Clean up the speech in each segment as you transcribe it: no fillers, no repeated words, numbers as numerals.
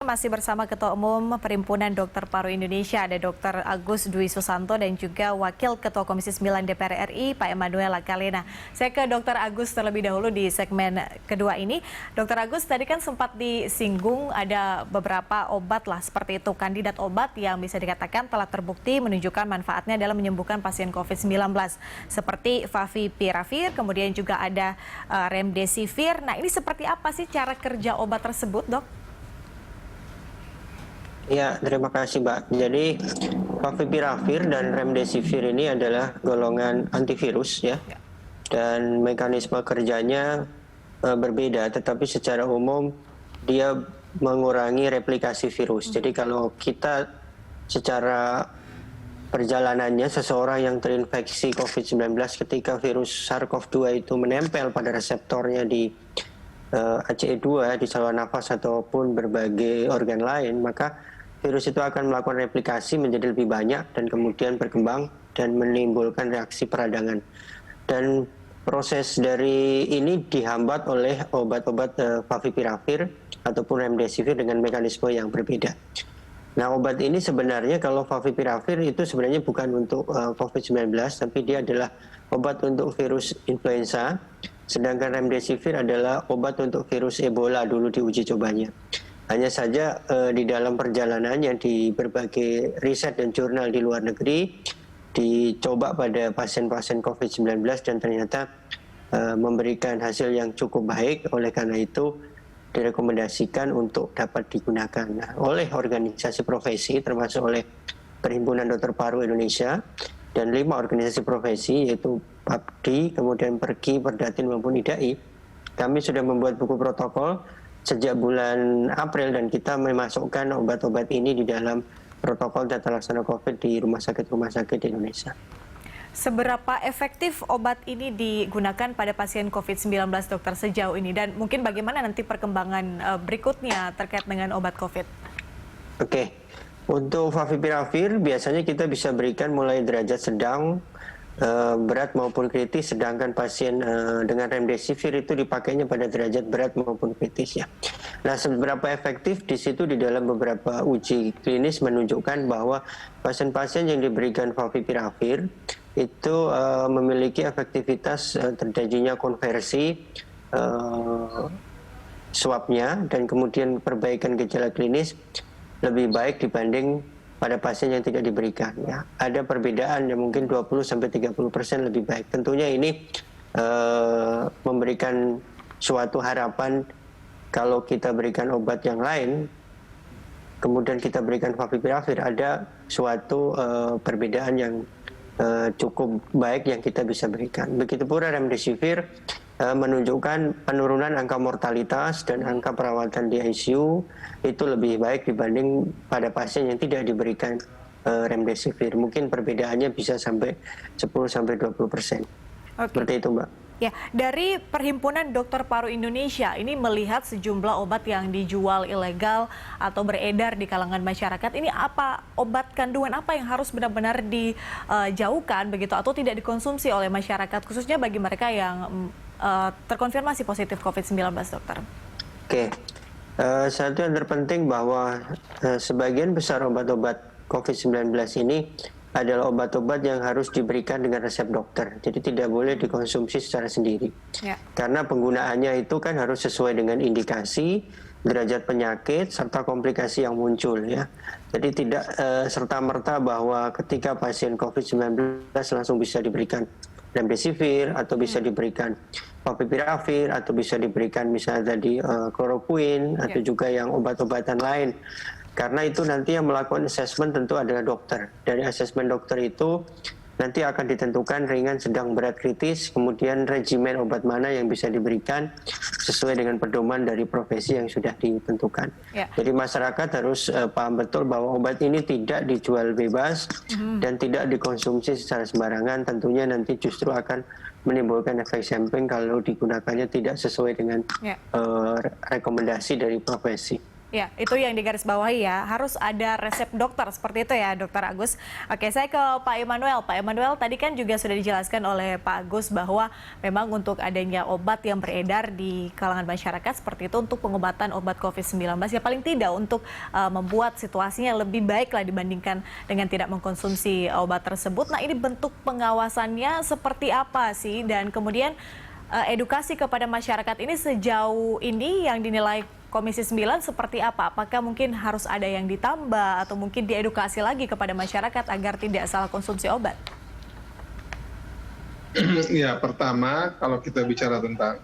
Masih bersama Ketua Umum Perhimpunan Dokter Paru Indonesia, ada Dr. Agus Dwi Susanto dan juga Wakil Ketua Komisi 9 DPR RI, Pak Emmanuel Lakalena. Saya ke Dr. Agus terlebih dahulu di segmen kedua ini. Dr. Agus, tadi kan sempat disinggung ada beberapa obat lah seperti itu, kandidat obat yang bisa dikatakan telah terbukti menunjukkan manfaatnya dalam menyembuhkan pasien COVID-19 seperti Favipiravir, kemudian juga ada Remdesivir. Nah, ini seperti apa sih cara kerja obat tersebut, Dok? Ya, terima kasih, Mbak. Jadi, Favipiravir dan Remdesivir ini adalah golongan antivirus ya. Dan mekanisme kerjanya berbeda, tetapi secara umum dia mengurangi replikasi virus. Jadi kalau kita secara perjalanannya seseorang yang terinfeksi COVID-19 ketika virus SARS-CoV-2 itu menempel pada reseptornya di ACE2 di saluran nafas ataupun berbagai organ lain, maka virus itu akan melakukan replikasi menjadi lebih banyak dan kemudian berkembang dan menimbulkan reaksi peradangan. Dan proses dari ini dihambat oleh obat-obat Favipiravir ataupun Remdesivir dengan mekanisme yang berbeda. Nah, obat ini sebenarnya kalau Favipiravir itu sebenarnya bukan untuk COVID-19, tapi dia adalah obat untuk virus influenza, sedangkan Remdesivir adalah obat untuk virus Ebola dulu diuji cobanya. Hanya saja di dalam perjalanannya di berbagai riset dan jurnal di luar negeri dicoba pada pasien-pasien COVID-19 dan ternyata memberikan hasil yang cukup baik. Oleh karena itu direkomendasikan untuk dapat digunakan oleh organisasi profesi termasuk oleh Perhimpunan Dokter Paru Indonesia dan 5 organisasi profesi yaitu PAPDI, kemudian PERKI, Perdatin maupun IDAI. Kami sudah membuat buku protokol sejak bulan April dan kita memasukkan obat-obat ini di dalam protokol tata laksana COVID di rumah sakit di Indonesia. Seberapa efektif obat ini digunakan pada pasien COVID-19, dokter, sejauh ini? Dan mungkin bagaimana nanti perkembangan berikutnya terkait dengan obat COVID? Oke, untuk Favipiravir biasanya kita bisa berikan mulai derajat sedang, berat maupun kritis, sedangkan pasien dengan Remdesivir itu dipakainya pada derajat berat maupun kritis ya. Nah, seberapa efektif di situ di dalam beberapa uji klinis menunjukkan bahwa pasien-pasien yang diberikan Favipiravir itu memiliki efektivitas terjadinya konversi swabnya dan kemudian perbaikan gejala klinis lebih baik dibanding pada pasien yang tidak diberikan ya. Ada perbedaan yang mungkin 20-30% lebih baik. Tentunya ini memberikan suatu harapan kalau kita berikan obat yang lain kemudian kita berikan Favipiravir ada suatu perbedaan yang cukup baik yang kita bisa berikan. Begitu pula Remdesivir menunjukkan penurunan angka mortalitas dan angka perawatan di ICU itu lebih baik dibanding pada pasien yang tidak diberikan Remdesivir. Mungkin perbedaannya bisa sampai 10-20%. Seperti itu, Mbak. Ya, dari Perhimpunan Dokter Paru Indonesia ini melihat sejumlah obat yang dijual ilegal atau beredar di kalangan masyarakat. Ini apa obat kandungan apa yang harus benar-benar dijauhkan begitu atau tidak dikonsumsi oleh masyarakat khususnya bagi mereka yang terkonfirmasi positif COVID-19, dokter? Oke, satu yang terpenting bahwa sebagian besar obat-obat COVID-19 ini adalah obat-obat yang harus diberikan dengan resep dokter. Jadi tidak boleh dikonsumsi secara sendiri. Ya. Karena penggunaannya itu kan harus sesuai dengan indikasi, derajat penyakit, serta komplikasi yang muncul ya. Jadi tidak serta-merta bahwa ketika pasien COVID-19 langsung bisa diberikan Remdesivir atau bisa diberikan Favipiravir atau bisa diberikan misalnya tadi kloroquine atau juga yang obat-obatan lain. Karena itu nanti yang melakukan assessment tentu adalah dokter. Dari assessment dokter itu nanti akan ditentukan ringan, sedang, berat, kritis, kemudian regimen obat mana yang bisa diberikan sesuai dengan pedoman dari profesi yang sudah ditentukan. Ya. Jadi masyarakat harus paham betul bahwa obat ini tidak dijual bebas dan tidak dikonsumsi secara sembarangan. Tentunya nanti justru akan menimbulkan efek samping kalau digunakannya tidak sesuai dengan rekomendasi dari profesi. Ya, itu yang digarisbawahi ya, harus ada resep dokter, seperti itu ya Dokter Agus. Oke, saya ke Pak Immanuel. Pak Immanuel, tadi kan juga sudah dijelaskan oleh Pak Agus bahwa memang untuk adanya obat yang beredar di kalangan masyarakat seperti itu untuk pengobatan obat COVID-19, ya paling tidak untuk membuat situasinya lebih baik lah dibandingkan dengan tidak mengkonsumsi obat tersebut. Nah, ini bentuk pengawasannya seperti apa sih? Dan kemudian edukasi kepada masyarakat ini sejauh ini yang dinilai Komisi 9 seperti apa? Apakah mungkin harus ada yang ditambah atau mungkin diedukasi lagi kepada masyarakat agar tidak salah konsumsi obat? Ya, pertama kalau kita bicara tentang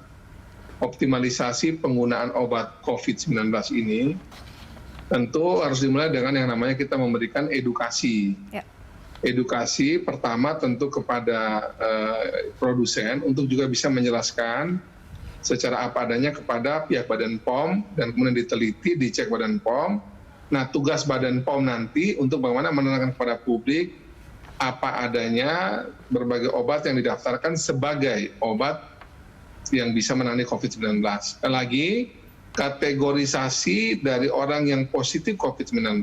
optimalisasi penggunaan obat COVID-19 ini, tentu harus dimulai dengan yang namanya kita memberikan edukasi. Ya. Edukasi pertama tentu kepada produsen untuk juga bisa menjelaskan secara apa adanya kepada pihak Badan POM dan kemudian diteliti, dicek Badan POM. Nah, tugas Badan POM nanti untuk bagaimana menerangkan kepada publik apa adanya berbagai obat yang didaftarkan sebagai obat yang bisa menangani COVID-19. Sekali lagi, kategorisasi dari orang yang positif COVID-19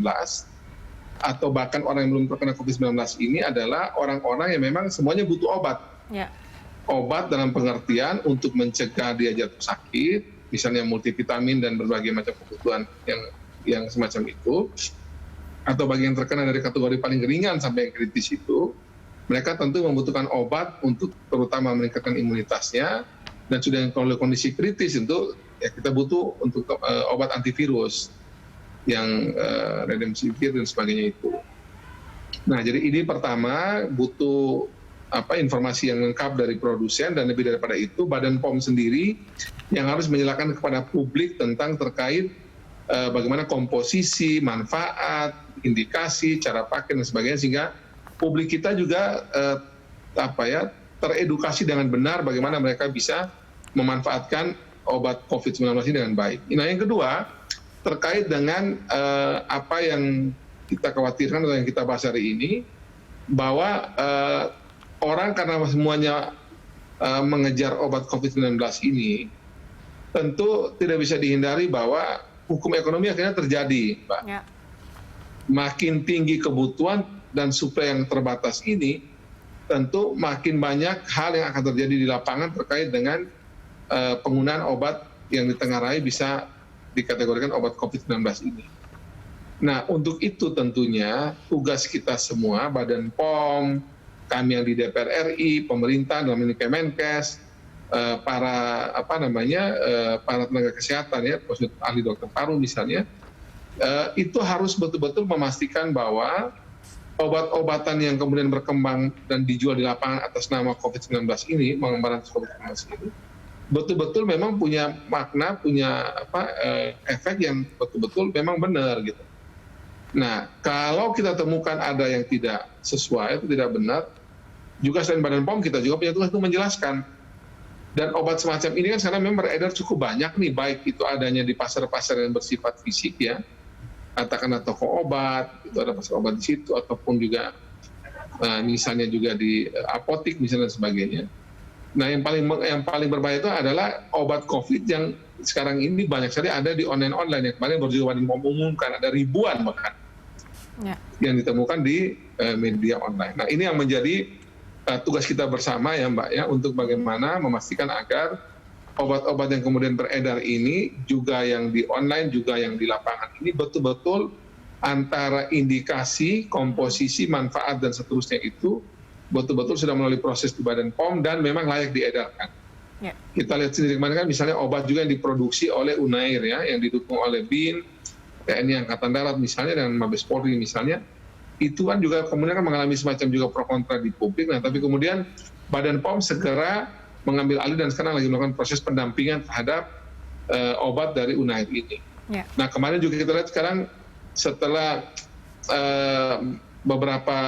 atau bahkan orang yang belum terkena COVID-19 ini adalah orang-orang yang memang semuanya butuh obat. Ya. Obat dalam pengertian untuk mencegah dia jatuh sakit, misalnya multivitamin dan berbagai macam kebutuhan yang semacam itu, atau bagi yang terkena dari kategori paling ringan sampai yang kritis itu, mereka tentu membutuhkan obat untuk terutama meningkatkan imunitasnya, dan sudah yang kalau kondisi kritis untuk ya kita butuh untuk obat antivirus yang remdesivir dan sebagainya itu. Nah, jadi ini pertama butuh informasi yang lengkap dari produsen, dan lebih daripada itu Badan POM sendiri yang harus menjelaskan kepada publik tentang terkait bagaimana komposisi, manfaat, indikasi, cara pakai dan sebagainya, sehingga publik kita juga teredukasi dengan benar bagaimana mereka bisa memanfaatkan obat COVID-19 ini dengan baik. Nah, yang kedua terkait dengan apa yang kita khawatirkan atau yang kita bahas hari ini, bahwa orang karena semuanya mengejar obat COVID-19 ini, tentu tidak bisa dihindari bahwa hukum ekonomi akhirnya terjadi, Pak. Ya. Makin tinggi kebutuhan dan suplai yang terbatas ini, tentu makin banyak hal yang akan terjadi di lapangan terkait dengan penggunaan obat yang ditengarai bisa dikategorikan obat COVID-19 ini. Nah, untuk itu tentunya tugas kita semua, Badan POM, kami yang di DPR RI, pemerintah dalam ini Kemenkes, para para tenaga kesehatan ya, ahli dokter paru misalnya, itu harus betul-betul memastikan bahwa obat-obatan yang kemudian berkembang dan dijual di lapangan atas nama COVID-19 ini, pengembangan COVID-19 ini, betul-betul memang punya makna, punya efek yang betul-betul memang benar gitu. Nah, kalau kita temukan ada yang tidak sesuai, itu tidak benar, juga selain Badan POM kita juga punya tugas untuk menjelaskan. Dan obat semacam ini kan sekarang memang beredar cukup banyak nih, baik itu adanya di pasar-pasar yang bersifat fisik ya, katakanlah toko obat, itu ada pasar obat di situ, ataupun juga misalnya juga di apotik misalnya dan sebagainya. Nah, yang paling berbahaya itu adalah obat COVID yang sekarang ini banyak sekali ada di online yang kemarin baru juga Badan POM umumkan, ada ribuan bahkan yang ditemukan di media online. Nah, ini yang menjadi tugas kita bersama ya Mbak ya, untuk bagaimana memastikan agar obat-obat yang kemudian beredar ini, juga yang di online juga yang di lapangan ini, betul-betul antara indikasi, komposisi, manfaat dan seterusnya itu betul-betul sudah melalui proses di Badan POM dan memang layak diedarkan. Ya. Kita lihat sendiri kemarin kan misalnya obat juga yang diproduksi oleh Unair ya, yang didukung oleh BIN, TNI Angkatan Darat misalnya, dan Mabes Polri misalnya, itu kan juga kemudian kan mengalami semacam juga pro kontra di publik. Nah, tapi kemudian Badan POM segera mengambil alih dan sekarang lagi melakukan proses pendampingan terhadap obat dari Unair ini. Ya. Nah, kemarin juga kita lihat sekarang setelah beberapa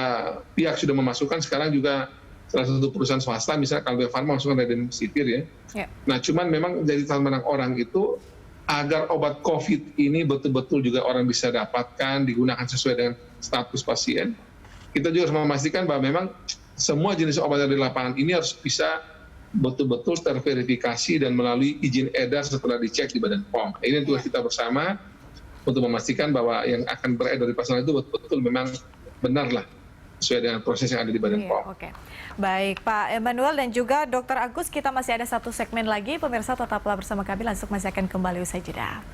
pihak sudah memasukkan, sekarang juga salah satu perusahaan swasta misalnya Kalbe Farma masukkan remdesivir ya. Ya. Nah, cuman memang jadi tantangan orang itu agar obat COVID ini betul-betul juga orang bisa dapatkan, digunakan sesuai dengan status pasien. Kita juga harus memastikan bahwa memang semua jenis obat yang di lapangan ini harus bisa betul-betul terverifikasi dan melalui izin edar setelah dicek di Badan POM. Ini tugas kita bersama untuk memastikan bahwa yang akan beredar di pasaran itu betul-betul memang benar lah sesuai dengan proses yang ada di Badan POM. Oke. Baik, Pak Emmanuel dan juga Dr. Agus, kita masih ada satu segmen lagi. Pemirsa tetaplah bersama kami, langsung masih akan kembali usai jeda.